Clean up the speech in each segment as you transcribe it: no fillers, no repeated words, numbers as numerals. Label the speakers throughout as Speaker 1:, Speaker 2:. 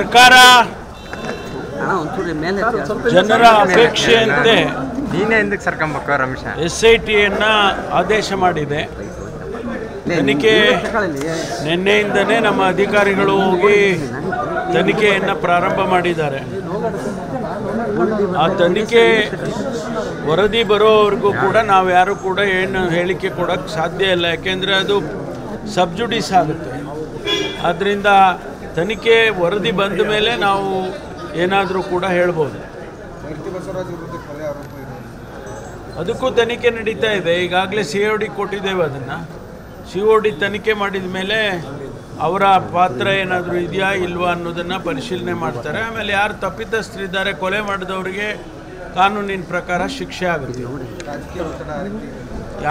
Speaker 1: ಸರ್ಕಾರ ಜನರ ಅಪೇಕ್ಷೆಯಂತೆ SITಯನ್ನು ಆದೇಶ ಮಾಡಿದೆ. ತನಿಖೆ ನಿನ್ನೆಯಿಂದನೇ ನಮ್ಮ ಅಧಿಕಾರಿಗಳು ಹೋಗಿ ತನಿಖೆಯನ್ನು ಪ್ರಾರಂಭ ಮಾಡಿದ್ದಾರೆ. ಆ ತನಿಖೆ ವರದಿ ಬರೋವರೆಗೂ ಕೂಡ ನಾವು ಯಾರು ಕೂಡ ಏನು ಹೇಳಿಕೆ ಕೊಡೋಕ್ಕೆ ಸಾಧ್ಯ ಇಲ್ಲ, ಯಾಕೆಂದರೆ ಅದು ಸಬ್ಜುಡಿಸ್ ಆಗುತ್ತೆ. ಆದ್ದರಿಂದ ತನಿಖೆ ವರದಿ ಬಂದ ಮೇಲೆ ನಾವು ಏನಾದರೂ ಕೂಡ ಹೇಳ್ಬೋದು. ಅದಕ್ಕೂ ತನಿಖೆ ನಡೀತಾ ಇದೆ. ಈಗಾಗಲೇ COD ಕೊಟ್ಟಿದ್ದೇವೆ. ಅದನ್ನು COD ತನಿಖೆ ಮಾಡಿದ ಮೇಲೆ ಅವರ ಪಾತ್ರ ಏನಾದರೂ ಇದೆಯಾ ಇಲ್ವಾ ಅನ್ನೋದನ್ನು ಪರಿಶೀಲನೆ ಮಾಡ್ತಾರೆ. ಆಮೇಲೆ ಯಾರು ತಪ್ಪಿತಸ್ಥರಿದ್ದಾರೆ, ಕೊಲೆ ಮಾಡಿದವರಿಗೆ ಕಾನೂನಿನ ಪ್ರಕಾರ ಶಿಕ್ಷೆ ಆಗುತ್ತೆ.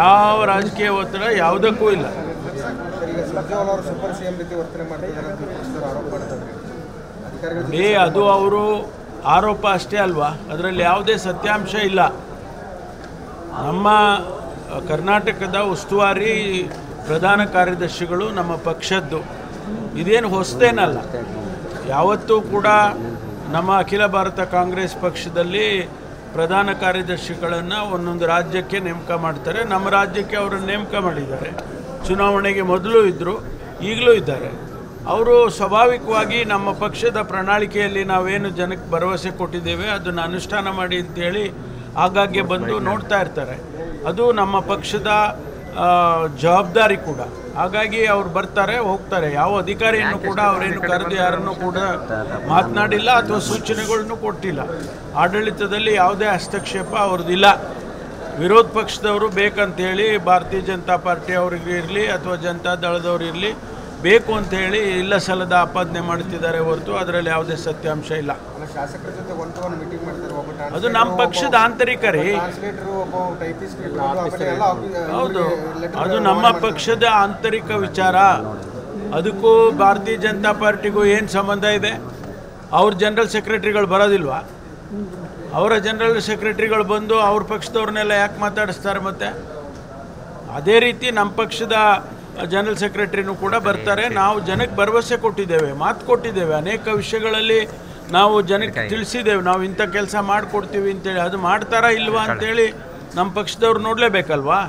Speaker 1: ಯಾವ ರಾಜಕೀಯ ಒತ್ತಡ ಯಾವುದಕ್ಕೂ ಇಲ್ಲ. ಅದು ಅವರು ಆರೋಪ ಅಷ್ಟೇ ಅಲ್ವಾ, ಅದರಲ್ಲಿ ಯಾವುದೇ ಸತ್ಯಾಂಶ ಇಲ್ಲ. ನಮ್ಮ ಕರ್ನಾಟಕದ ಉಸ್ತುವಾರಿ ಪ್ರಧಾನ ಕಾರ್ಯದರ್ಶಿಗಳು ನಮ್ಮ ಪಕ್ಷದ್ದು, ಇದೇನು ಹೊಸದೇನಲ್ಲ. ಯಾವತ್ತೂ ಕೂಡ ನಮ್ಮ ಅಖಿಲ ಭಾರತ ಕಾಂಗ್ರೆಸ್ ಪಕ್ಷದಲ್ಲಿ ಪ್ರಧಾನ ಕಾರ್ಯದರ್ಶಿಗಳನ್ನು ಒಂದೊಂದು ರಾಜ್ಯಕ್ಕೆ ನೇಮಕ ಮಾಡ್ತಾರೆ. ನಮ್ಮ ರಾಜ್ಯಕ್ಕೆ ಅವರನ್ನು ನೇಮಕ ಮಾಡಿದ್ದಾರೆ. ಚುನಾವಣೆಗೆ ಮೊದಲು ಇದ್ದರು, ಈಗಲೂ ಇದ್ದಾರೆ. ಅವರು ಸ್ವಾಭಾವಿಕವಾಗಿ ನಮ್ಮ ಪಕ್ಷದ ಪ್ರಣಾಳಿಕೆಯಲ್ಲಿ ನಾವೇನು ಜನಕ್ಕೆ ಭರವಸೆ ಕೊಟ್ಟಿದ್ದೇವೆ ಅದನ್ನು ಅನುಷ್ಠಾನ ಮಾಡಿ ಅಂತೇಳಿ ಆಗಾಗ್ಗೆ ಬಂದು ನೋಡ್ತಾ ಇರ್ತಾರೆ. ಅದು ನಮ್ಮ ಪಕ್ಷದ ಜವಾಬ್ದಾರಿ ಕೂಡ. ಹಾಗಾಗಿ ಅವ್ರು ಬರ್ತಾರೆ, ಹೋಗ್ತಾರೆ. ಯಾವ ಅಧಿಕಾರಿಯನ್ನು ಕೂಡ ಅವರೇನು ಕರೆದು ಯಾರನ್ನು ಕೂಡ ಮಾತನಾಡಿಲ್ಲ ಅಥವಾ ಸೂಚನೆಗಳನ್ನು ಕೊಟ್ಟಿಲ್ಲ. ಆಡಳಿತದಲ್ಲಿ ಯಾವುದೇ ಹಸ್ತಕ್ಷೇಪ ಅವ್ರದ್ದಿಲ್ಲ. ವಿರೋಧ ಪಕ್ಷದವರು ಬೇಕಂತೇಳಿ ಭಾರತೀಯ ಜನತಾ ಪಾರ್ಟಿ ಅವ್ರಿಗೆ ಇರಲಿ ಅಥವಾ ಜನತಾ ದಳದವ್ರು ಇರಲಿ ಬೇಕು ಅಂಥೇಳಿ ಇಲ್ಲ ಸಲ್ಲದ ಆಪಾದನೆ ಮಾಡ್ತಿದ್ದಾರೆ ಹೊರತು ಅದರಲ್ಲಿ ಯಾವುದೇ ಸತ್ಯಾಂಶ ಇಲ್ಲ. ಅದು ನಮ್ಮ ಪಕ್ಷದ ಆಂತರಿಕ ರೀ. ಹೌದು, ಅದು ನಮ್ಮ ಪಕ್ಷದ ಆಂತರಿಕ ವಿಚಾರ. ಅದಕ್ಕೂ ಭಾರತೀಯ ಜನತಾ ಪಾರ್ಟಿಗೂ ಏನು ಸಂಬಂಧ ಇದೆ? ಅವ್ರ ಜನರಲ್ ಸೆಕ್ರೆಟರಿಗಳು ಬರೋದಿಲ್ವಾ? ಅವರ ಜನರಲ್ ಸೆಕ್ರೆಟರಿಗಳು ಬಂದು ಅವ್ರ ಪಕ್ಷದವ್ರನ್ನೆಲ್ಲ ಯಾಕೆ ಮಾತಾಡಿಸ್ತಾರೆ? ಮತ್ತೆ ಅದೇ ರೀತಿ ನಮ್ಮ ಪಕ್ಷದ ಜನರಲ್ ಸೆಕ್ರೆಟರಿನೂ ಕೂಡ ಬರ್ತಾರೆ. ನಾವು ಜನಕ್ಕೆ ಭರವಸೆ ಕೊಟ್ಟಿದ್ದೇವೆ, ಮಾತು ಕೊಟ್ಟಿದ್ದೇವೆ. ಅನೇಕ ವಿಷಯಗಳಲ್ಲಿ ನಾವು ಜನಕ್ಕೆ ತಿಳಿಸಿದ್ದೇವೆ, ನಾವು ಇಂಥ ಕೆಲಸ ಮಾಡಿಕೊಡ್ತೀವಿ ಅಂತೇಳಿ. ಅದು ಮಾಡ್ತಾರಾ ಇಲ್ವಾ ಅಂತೇಳಿ ನಮ್ಮ ಪಕ್ಷದವ್ರು ನೋಡಲೇಬೇಕಲ್ವಾ?